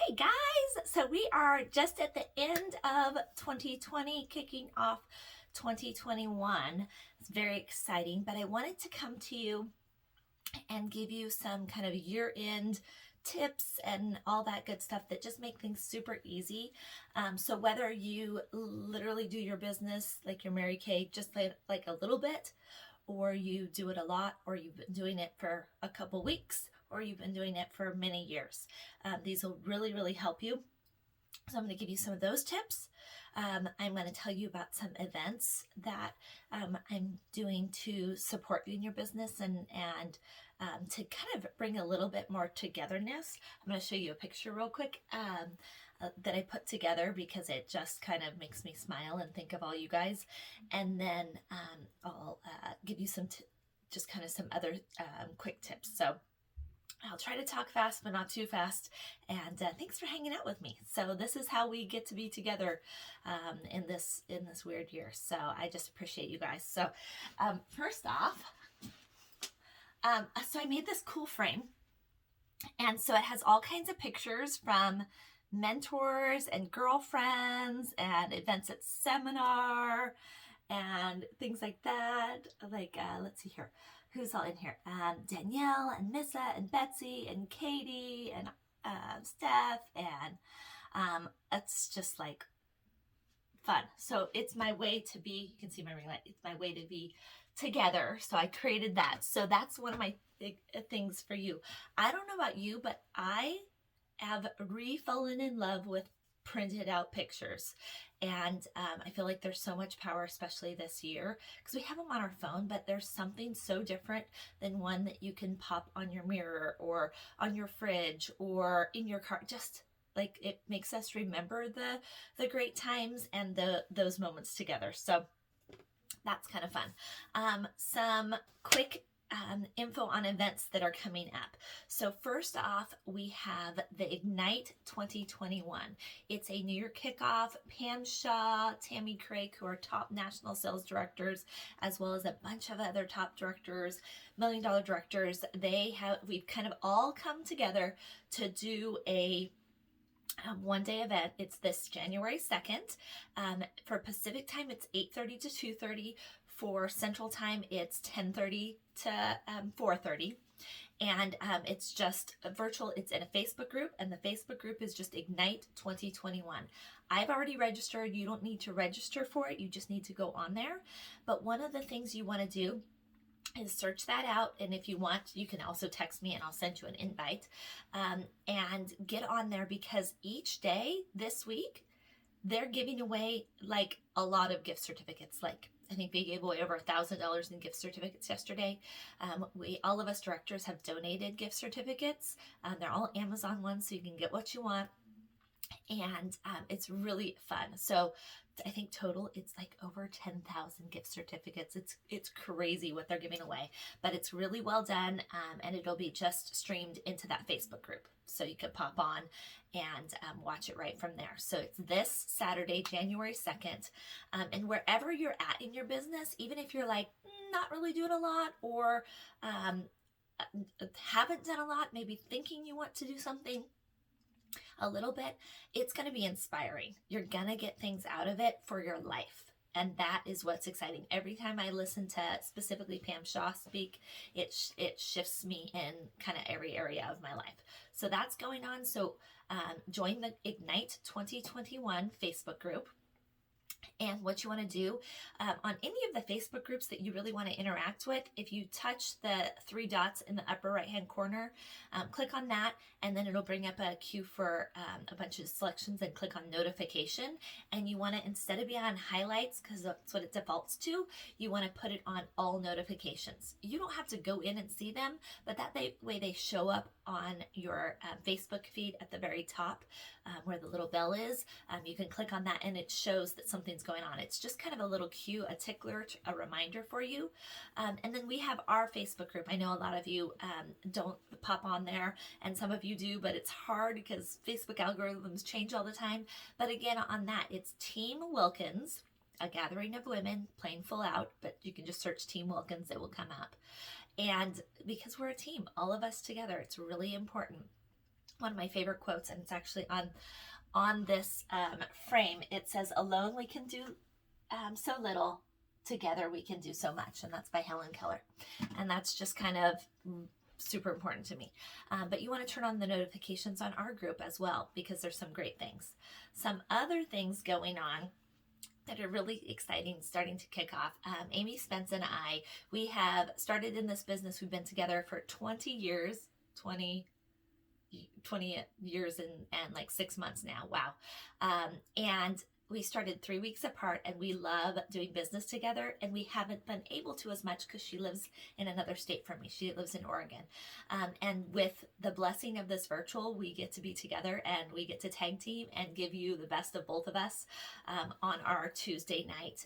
Hey guys! So we are just at the end of 2020, kicking off 2021. It's very exciting, but I wanted to come to you and give you some kind of year-end tips and all that good stuff that just make things super easy. So whether you literally do your business like your Mary Kay, just like a little bit, or you do it a lot, or you've been doing it for a couple weeks, or you've been doing it for many years. These will really, really help you. So I'm going to give you some of those tips. I'm going to tell you about some events that I'm doing to support you in your business and to kind of bring a little bit more togetherness. I'm going to show you a picture real quick that I put together because it just kind of makes me smile and think of all you guys. And then I'll give you just kind of some other quick tips. So I'll try to talk fast, but not too fast. And thanks for hanging out with me. So this is how we get to be together in this weird year. So I just appreciate you guys. So first off, so I made this cool frame, and so it has all kinds of pictures from mentors and girlfriends and events at seminar and things like that. Like let's see here. Who's all in here? Danielle and Missa and Betsy and Katie and Steph, and it's just like fun. So it's my way to be, you can see my ring light, it's my way to be together. So I created that. So that's one of my big things for you. I don't know about you, but I have fallen in love with printed out pictures, and I feel like there's so much power, especially this year, because we have them on our phone, but there's something so different than one that you can pop on your mirror or on your fridge or in your car. Just like it makes us remember the great times and those moments together. So that's kind of fun. Some quick info on events that are coming up. So first off, we have the Ignite 2021. It's a New Year kickoff. Pam Shaw, Tammy Craig, who are top national sales directors, as well as a bunch of other top directors, million-dollar directors. We've kind of all come together to do a one-day event. It's this January 2nd. For Pacific time, it's 8:30 to 2:30. For Central Time, it's 10:30 to 4:30. And it's just virtual. It's in a Facebook group, and the Facebook group is just Ignite 2021. I've already registered. You don't need to register for it. You just need to go on there. But one of the things you want to do is search that out, and if you want, you can also text me and I'll send you an invite, and get on there, because each day this week they're giving away like a lot of gift certificates. Like I think they gave away over $1,000 in gift certificates yesterday. All of us directors have donated gift certificates. They're all Amazon ones, so you can get what you want, and it's really fun. So I think total it's like over 10,000 gift certificates. It's crazy what they're giving away, but it's really well done, and it'll be just streamed into that Facebook group, so you can pop on and watch it right from there. So it's this Saturday, January 2nd, and wherever you're at in your business, even if you're like not really doing a lot, or haven't done a lot, maybe thinking you want to do something a little bit, it's going to be inspiring. You're going to get things out of it for your life. And that is what's exciting. Every time I listen to specifically Pam Shaw speak, it shifts me in kind of every area of my life. So that's going on. So join the Ignite 2021 Facebook group. And what you want to do on any of the Facebook groups that you really want to interact with, if you touch the three dots in the upper right hand corner, click on that, and then it'll bring up a queue for a bunch of selections, and click on notification. And you want to, instead of being on highlights, because that's what it defaults to, you want to put it on all notifications. You don't have to go in and see them, but that way they show up on your Facebook feed at the very top, where the little bell is. You can click on that and it shows that something's going on. It's just kind of a little cue, a tickler, a reminder for you. And then we have our Facebook group. I know a lot of you don't pop on there, and some of you do, but it's hard because Facebook algorithms change all the time. But again, on that, it's Team Wilkins, a gathering of women, plain full out, but you can just search Team Wilkins, it will come up. And because we're a team, all of us together, it's really important. one of my favorite quotes, and it's actually on this frame. It says, "Alone we can do so little. Together we can do so much," and that's by Helen Keller. And that's just kind of super important to me. But you want to turn on the notifications on our group as well, because there's some great things. Some other things going on that are really exciting, starting to kick off. Amy Spence and I, we have started in this business. We've been together for 20 years, 20 years and like 6 months now. Wow. And we started 3 weeks apart, and we love doing business together, and we haven't been able to as much because she lives in another state from me. She lives in Oregon. And with the blessing of this virtual, we get to be together, and we get to tag team and give you the best of both of us on our Tuesday night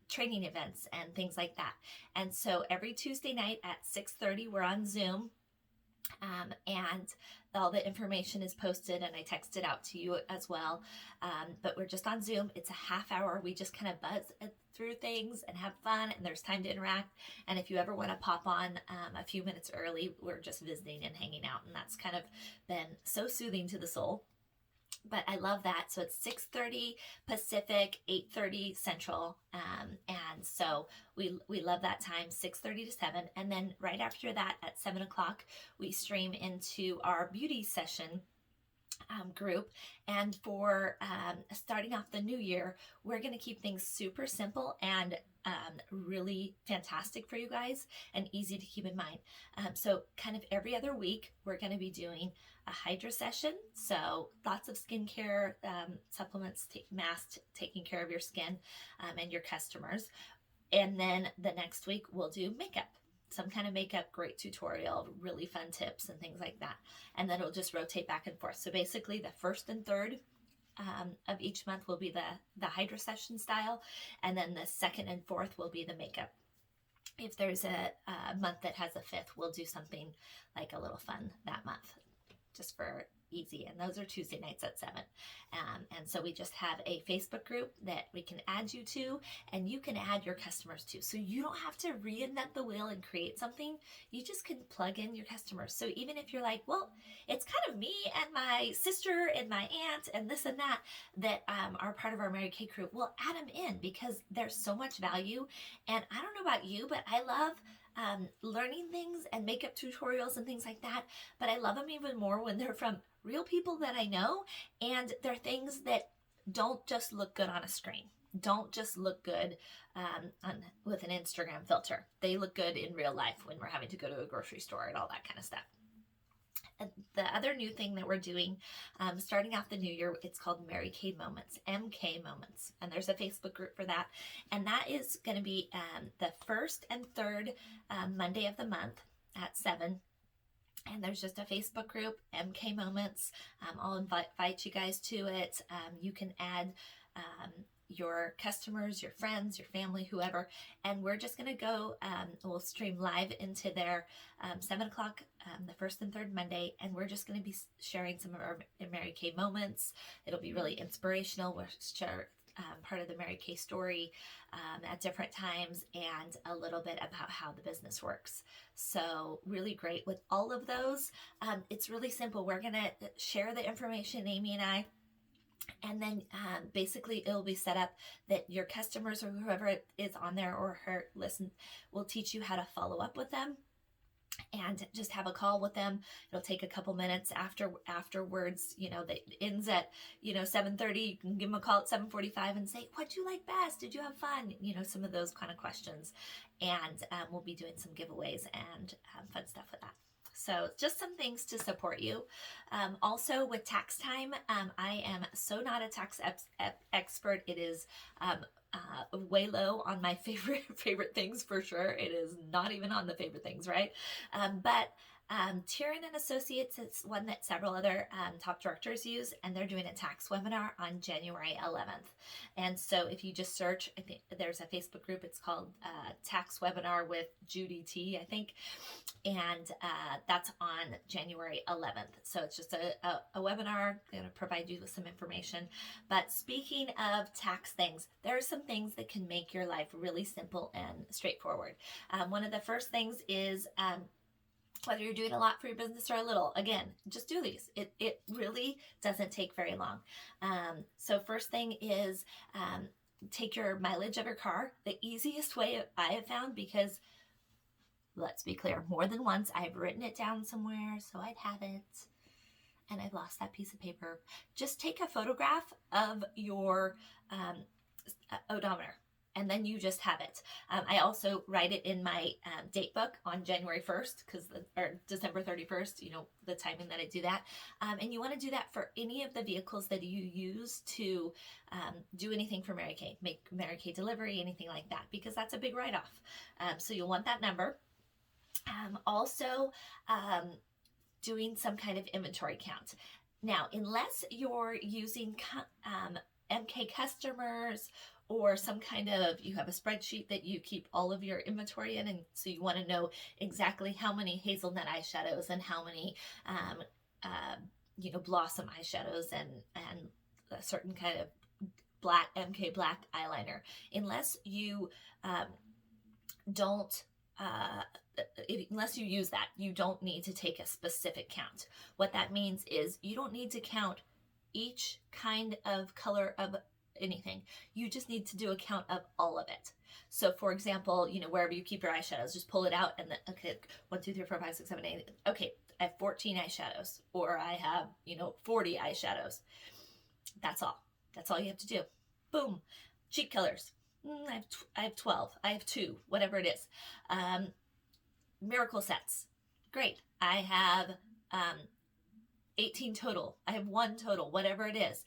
training events and things like that. And so every Tuesday night at 6:30, we're on Zoom. And all the information is posted, and I text it out to you as well. But we're just on Zoom. It's a half hour. We just kind of buzz through things and have fun, and there's time to interact. And if you ever want to pop on a few minutes early, we're just visiting and hanging out, and that's kind of been so soothing to the soul. But I love that. So it's 6:30 Pacific, 8:30 Central. And so we love that time, 6:30 to 7. And then right after that at 7 o'clock, we stream into our beauty session group. And for starting off the new year, we're going to keep things super simple and really fantastic for you guys and easy to keep in mind. So kind of every other week, we're going to be doing a hydra session. So lots of skincare supplements, masks, taking care of your skin and your customers. And then the next week, we'll do makeup. Some kind of makeup, great tutorial, really fun tips and things like that. And then it'll just rotate back and forth. So basically the first and third of each month will be the hydra session style. And then the second and fourth will be the makeup. If there's a month that has a fifth, we'll do something like a little fun that month, just for easy. And those are Tuesday nights at 7. And so we just have a Facebook group that we can add you to, and you can add your customers to. So you don't have to reinvent the wheel and create something. You just can plug in your customers. So even if you're like, well, it's kind of me and my sister and my aunt and this and that are part of our Mary Kay crew, well, add them in, because there's so much value. And I don't know about you, but I love learning things and makeup tutorials and things like that. But I love them even more when they're from real people that I know, and they're things that don't just look good on a screen. Don't just look good with an Instagram filter. They look good in real life when we're having to go to a grocery store and all that kind of stuff. The other new thing that we're doing, starting off the new year, it's called Mary Kay Moments, MK Moments. And there's a Facebook group for that. And that is going to be the first and third Monday of the month at 7. And there's just a Facebook group, MK Moments. I'll invite you guys to it. You can add your customers, your friends, your family, whoever. And we're just going to go, we'll stream live into their 7 o'clock, the first and third Monday. And we're just going to be sharing some of our Mary Kay moments. It'll be really inspirational. We'll share part of the Mary Kay story at different times, and a little bit about how the business works. So really great with all of those. It's really simple. We're going to share the information, Amy and I, and then basically it'll be set up that your customers or whoever is on there or her listen will teach you how to follow up with them and just have a call with them. It'll take a couple minutes afterwards, that ends at, 7:30. You can give them a call at 7:45 and say, what'd you like best? Did you have fun? Some of those kind of questions. And we'll be doing some giveaways and fun stuff with that. So just some things to support you. Also with tax time, I am so not a tax expert. It is way low on my favorite things for sure. It is not even on the favorite things, right? But Tieran and Associates is one that several other top directors use, and they're doing a tax webinar on January 11th. And so if you just search, I think there's a Facebook group, it's called Tax Webinar with Judy T, I think, and that's on January 11th. So it's just a webinar, going to provide you with some information. But speaking of tax things, there are some things that can make your life really simple and straightforward. One of the first things is whether you're doing a lot for your business or a little, again, just do these. It really doesn't take very long. So first thing is take your mileage of your car. The easiest way I have found, because let's be clear, more than once I've written it down somewhere so I'd have it and I've lost that piece of paper. Just take a photograph of your odometer, and then you just have it. I also write it in my date book on January 1st, or December 31st, the timing that I do that. And you want to do that for any of the vehicles that you use to do anything for Mary Kay, make Mary Kay delivery, anything like that, because that's a big write-off. So you'll want that number. Also, doing some kind of inventory count. Now, unless you're using MK customers, or some kind of, you have a spreadsheet that you keep all of your inventory in, and so you want to know exactly how many hazelnut eyeshadows and how many blossom eyeshadows and a certain kind of black MK black eyeliner. Unless you unless you use that, you don't need to take a specific count. What that means is you don't need to count each kind of color of anything. You just need to do a count of all of it. So for example, wherever you keep your eyeshadows, just pull it out and then, okay, 1, 2, 3, 4, 5, 6, 7, 8. Okay, I have 14 eyeshadows, or I have, 40 eyeshadows. That's all. That's all you have to do. Boom. Cheek colors. I have 12. I have 2, whatever it is. Miracle sets. Great. I have 18 total. I have 1 total, whatever it is.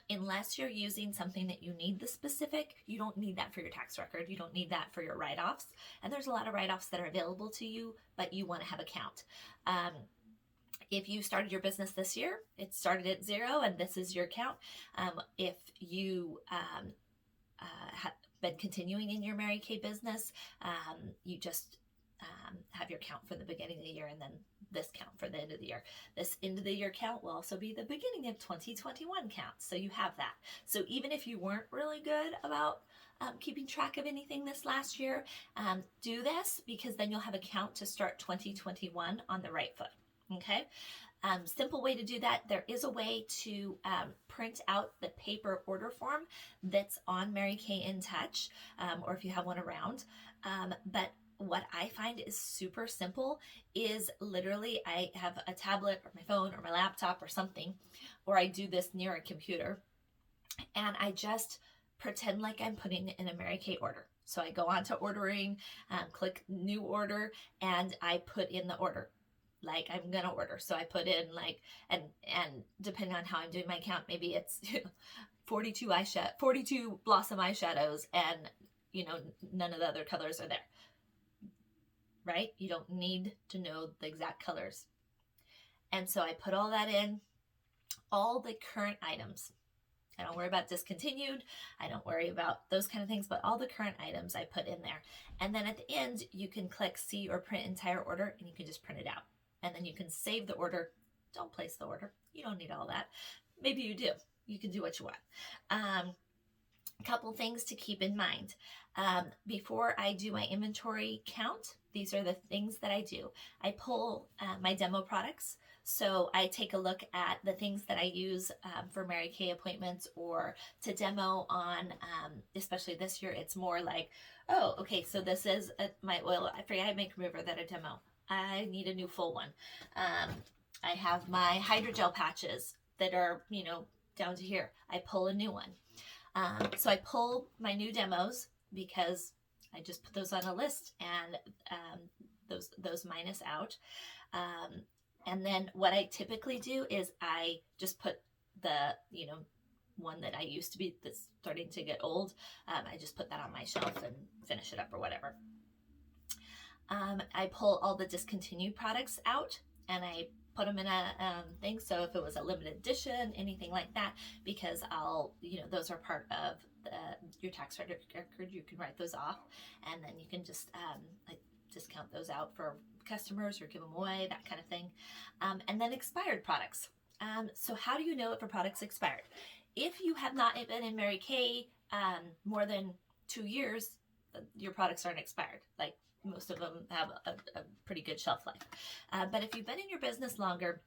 Unless you're using something that you need the specific, you don't need that for your tax record. You don't need that for your write-offs. And there's a lot of write-offs that are available to you, but you want to have a count. If you started your business this year, it started at 0 and this is your count. If you have been continuing in your Mary Kay business, you just have your count for the beginning of the year and then this count for the end of the year. This end of the year count will also be the beginning of 2021 count. So you have that. So even if you weren't really good about keeping track of anything this last year, do this, because then you'll have a count to start 2021 on the right foot. Okay. Simple way to do that. There is a way to print out the paper order form that's on Mary Kay in Touch, or if you have one around. But what I find is super simple is literally I have a tablet or my phone or my laptop or something, or I do this near a computer, and I just pretend like I'm putting in a Mary Kay order. So I go on to ordering, click new order, and I put in the order like I'm gonna order. So I put in and depending on how I'm doing my count, maybe it's 42 blossom eyeshadows, and none of the other colors are there. Right? You don't need to know the exact colors. And so I put all that in, all the current items. I don't worry about discontinued. I don't worry about those kind of things, but all the current items I put in there. And then at the end, you can click see or print entire order, and you can just print it out. And then you can save the order. Don't place the order. You don't need all that. Maybe you do. You can do what you want. Couple things to keep in mind. Before I do my inventory count, these are the things that I do. I pull my demo products. So I take a look at the things that I use for Mary Kay appointments or to demo on, especially this year, it's more like, oh, okay, so this is my oil, I make remover that I demo. I need a new full one. I have my hydrogel patches that are, down to here. I pull a new one. So I pull my new demos because I just put those on a list, and those minus out. And then what I typically do is I just put the, one that I used to be that's starting to get old. I just put that on my shelf and finish it up or whatever. I pull all the discontinued products out and I put them in a thing. So if it was a limited edition, anything like that, because those are part of your tax record, you can write those off, and then you can just discount those out for customers or give them away, that kind of thing. And then expired products. So how do you know if a product's expired? If you have not been in Mary Kay more than 2 years, your products aren't expired. Like most of them have a pretty good shelf life. But if you've been in your business longer,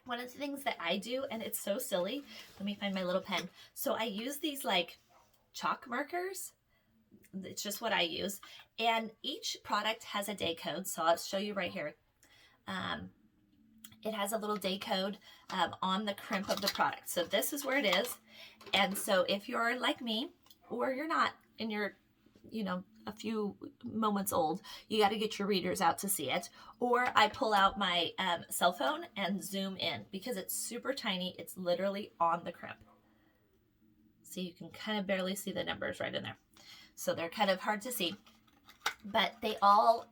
one of the things that I do, and it's so silly, let me find my little pen. So I use these like chalk markers. It's just what I use. And each product has a day code. So I'll show you right here. It has a little day code on the crimp of the product. So this is where it is. And so if you're like me, or you're not, and you're, a few moments old, you got to get your readers out to see it. Or I pull out my cell phone and zoom in because it's super tiny. It's literally on the crimp. So you can kind of barely see the numbers right in there. So they're kind of hard to see, but they all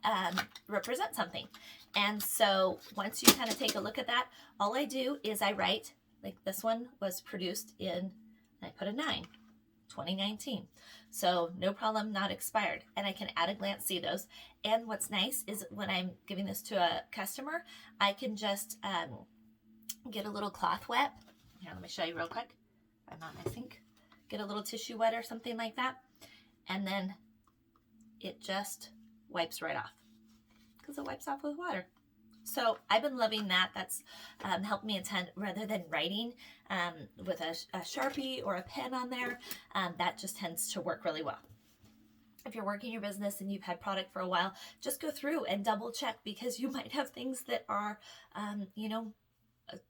represent something. And so once you kind of take a look at that, all I do is I write, like this one was produced in, and I put a 9, 2019. So no problem, not expired. And I can at a glance see those. And what's nice is when I'm giving this to a customer, I can just get a little cloth wet. Here, let me show you real quick. I'm on my sink. Get a little tissue wet or something like that. And then it just wipes right off because it wipes off with water. So I've been loving that. That's helped me a ton. Rather than writing with a Sharpie or a pen on there, that just tends to work really well. If you're working your business and you've had product for a while, just go through and double check because you might have things that are,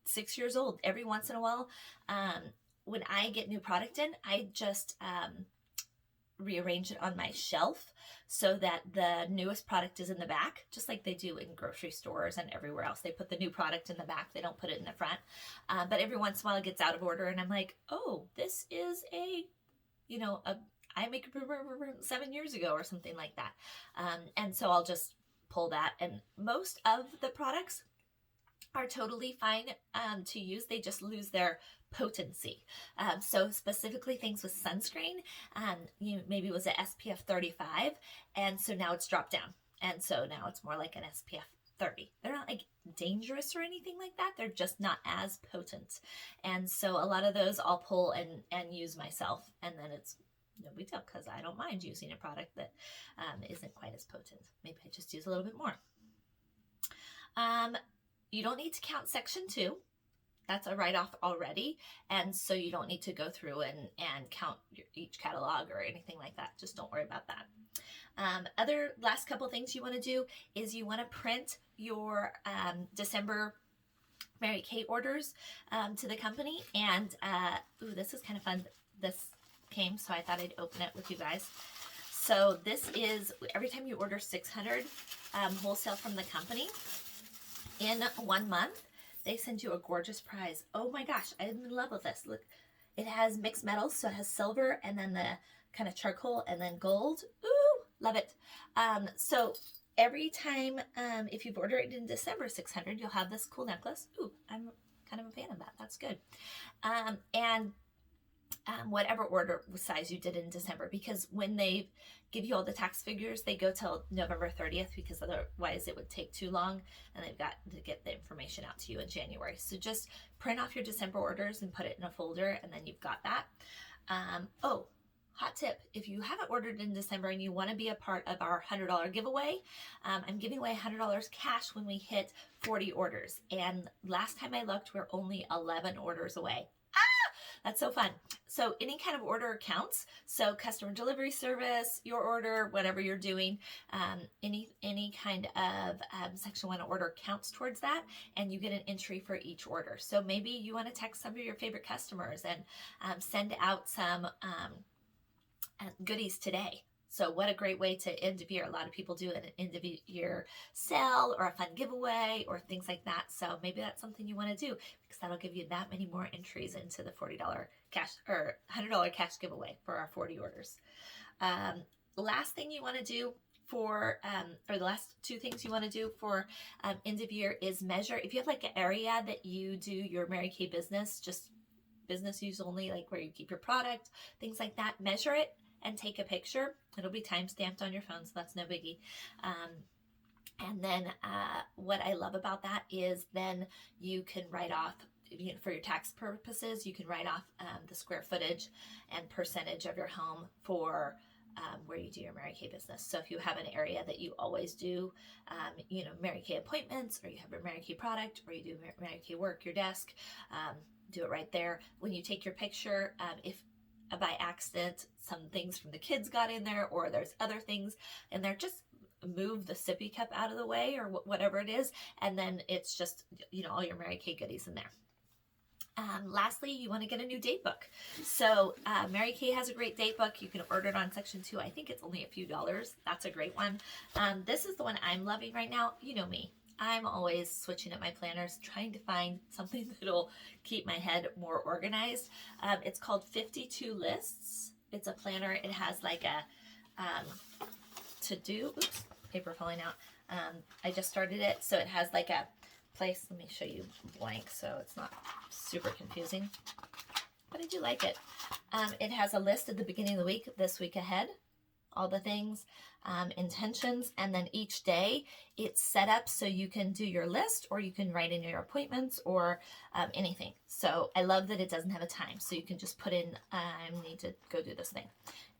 6 years old. Every once in a while, when I get new product in, I just rearrange it on my shelf so that the newest product is in the back, just like they do in grocery stores and everywhere else. They put the new product in the back. They don't put it in the front. But every once in a while it gets out of order and I'm like, oh, this is I make 7 years ago or something like that. And so I'll just pull that. And most of the products are totally fine to use. They just lose their potency. So specifically things with sunscreen, maybe it was an SPF 35, and so now it's dropped down. And so now it's more like an SPF 30. They're not like dangerous or anything like that. They're just not as potent. And so a lot of those I'll pull and use myself. And then it's no big deal because I don't mind using a product that isn't quite as potent. Maybe I just use a little bit more. You don't need to count section 2. That's a write-off already. And so you don't need to go through and count each catalog or anything like that. Just don't worry about that. Other last couple things you want to do is you want to print your December Mary Kay orders to the company. And this is kind of fun. This came, so I thought I'd open it with you guys. So this is, every time you order 600 wholesale from the company, in 1 month, they send you a gorgeous prize. Oh my gosh, I'm in love with this. Look, it has mixed metals, so it has silver and then the kind of charcoal and then gold. Ooh, love it. So every time, if you've ordered it in December 600, you'll have this cool necklace. Ooh, I'm kind of a fan of that. That's good. And whatever order size you did in December, because when they give you all the tax figures, they go till November 30th because otherwise it would take too long and they've got to get the information out to you in January. So just print off your December orders and put it in a folder and then you've got that. Hot tip, if you haven't ordered in December and you want to be a part of our $100 giveaway, I'm giving away $100 cash when we hit 40 orders. And last time I looked, we're only 11 orders away. That's so fun. So any kind of order counts. So customer delivery service, your order, whatever you're doing, any kind of Section 1 order counts towards that, and you get an entry for each order. So maybe you want to text some of your favorite customers and send out some goodies today. So what a great way to end of year. A lot of people do an end of year sale or a fun giveaway or things like that. So maybe that's something you want to do because that'll give you that many more entries into the $40 cash or $100 cash giveaway for our 40 orders. The last thing you want to do for, or the last 2 things you want to do for end of year is measure. If you have like an area that you do your Mary Kay business, just business use only, like where you keep your product, things like that, measure it and take a picture. It'll be time stamped on your phone, so that's no biggie. And then what I love about that is then you can write off, for your tax purposes, you can write off the square footage and percentage of your home for where you do your Mary Kay business. So if you have an area that you always do, Mary Kay appointments, or you have a Mary Kay product, or you do Mary Kay work, your desk, do it right there. When you take your picture, if by accident some things from the kids got in there, or there's other things in there, just move the sippy cup out of the way, or whatever it is, and then it's just, all your Mary Kay goodies in there. Lastly, you want to get a new date book. So Mary Kay has a great date book. You can order it on Section 2. I think it's only a few dollars. That's a great one. This is the one I'm loving right now. You know me. I'm always switching up my planners, trying to find something that'll keep my head more organized. It's called 52 Lists. It's a planner. It has like a to-do. Oops, paper falling out. I just started it. So it has like a place. Let me show you blank so it's not super confusing, but I do like it. It has a list at the beginning of the week, this week ahead, all the things, intentions, and then each day it's set up so you can do your list, or you can write in your appointments, or anything. So I love that it doesn't have a time, so you can just put in, I need to go do this thing.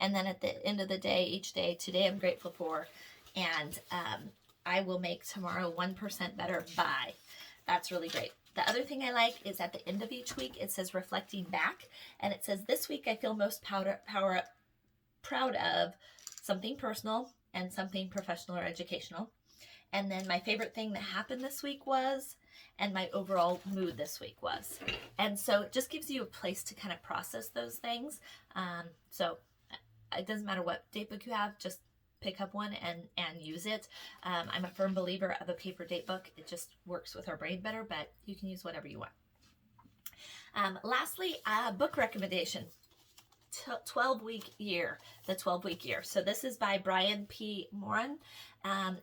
And then at the end of the day, each day, today I'm grateful for, and I will make tomorrow 1% better by. That's really great. The other thing I like is at the end of each week, it says reflecting back, and it says this week I feel most proud of something personal and something professional or educational. And then my favorite thing that happened this week was, and my overall mood this week was. And so it just gives you a place to kind of process those things. So it doesn't matter what date book you have, just pick up one and use it. I'm a firm believer of a paper date book. It just works with our brain better, but you can use whatever you want. Lastly, book recommendation. 12-week year, the 12-week year. So this is by Brian P. Moran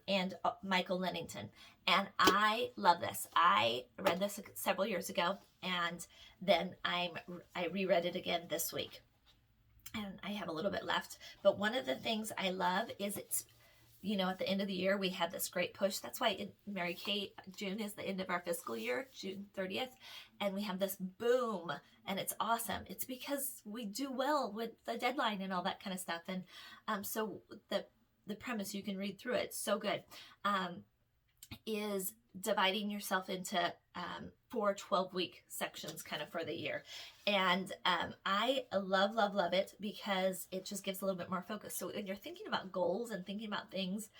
and Michael Lennington. And I love this. I read this several years ago, and then I reread it again this week. And I have a little bit left. But one of the things I love is it's, at the end of the year, we had this great push. That's why Mary Kay, June is the end of our fiscal year, June 30th. And we have this boom, and it's awesome. It's because we do well with the deadline and all that kind of stuff. And so the premise, you can read through it, it's so good, is dividing yourself into 4 12-week sections kind of for the year. And I love it because it just gives a little bit more focus. So when you're thinking about goals and thinking about things,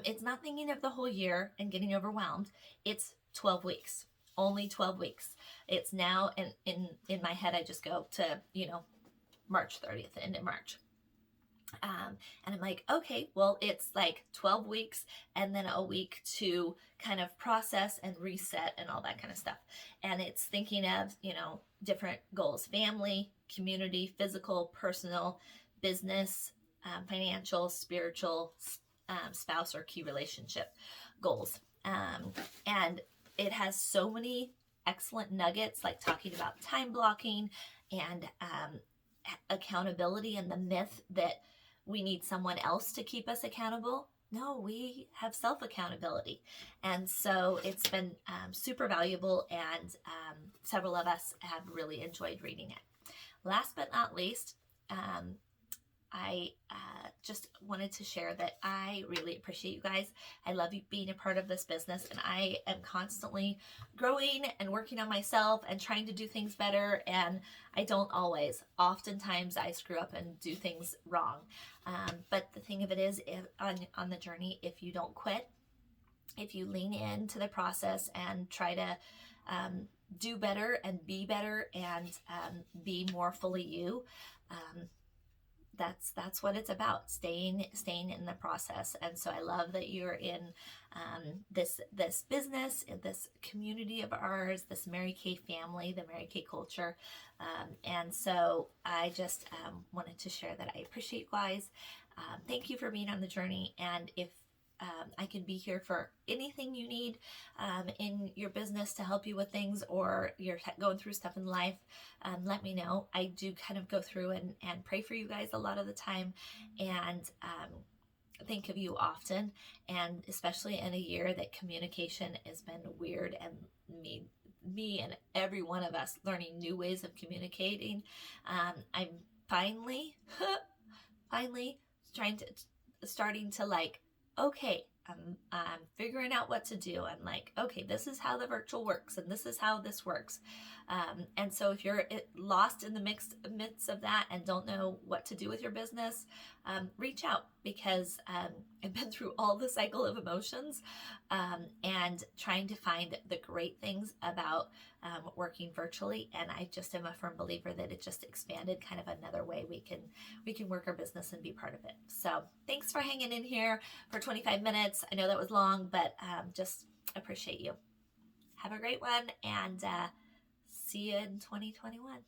it's not thinking of the whole year and getting overwhelmed. It's 12 weeks, only 12 weeks. It's now, and in my head, I just go to, March 30th, end of March. And I'm like, okay, well, it's like 12 weeks and then a week to kind of process and reset and all that kind of stuff. And it's thinking of, different goals: family, community, physical, personal, business, financial, spiritual, spouse or key relationship goals. And it has so many excellent nuggets, like talking about time blocking and accountability, and the myth that we need someone else to keep us accountable. No, we have self-accountability. And so it's been super valuable, and several of us have really enjoyed reading it. Last but not least, I just wanted to share that I really appreciate you guys. I love you being a part of this business, and I am constantly growing and working on myself and trying to do things better, and I don't always. Oftentimes I screw up and do things wrong. But the thing of it is, on the journey, if you don't quit, if you lean into the process and try to do better and be be more fully you, that's what it's about, staying in the process. And so I love that you're in this business, in this community of ours, this Mary Kay family, the Mary Kay culture. And so I just wanted to share that I appreciate you guys. Thank you for being on the journey. And if I can be here for anything you need in your business to help you with things, or you're going through stuff in life, let me know. I do kind of go through and pray for you guys a lot of the time, and think of you often, and especially in a year that communication has been weird, and me and every one of us learning new ways of communicating. I'm finally starting to like, okay, I'm figuring out what to do. I'm like, okay, this is how the virtual works, and this is how this works. And so if you're lost in the midst of that and don't know what to do with your business, reach out, because I've been through all the cycle of emotions, and trying to find the great things about working virtually. And I just am a firm believer that it just expanded kind of another way we can work our business and be part of it. So thanks for hanging in here for 25 minutes. I know that was long, but just appreciate you. Have a great one, and see you in 2021.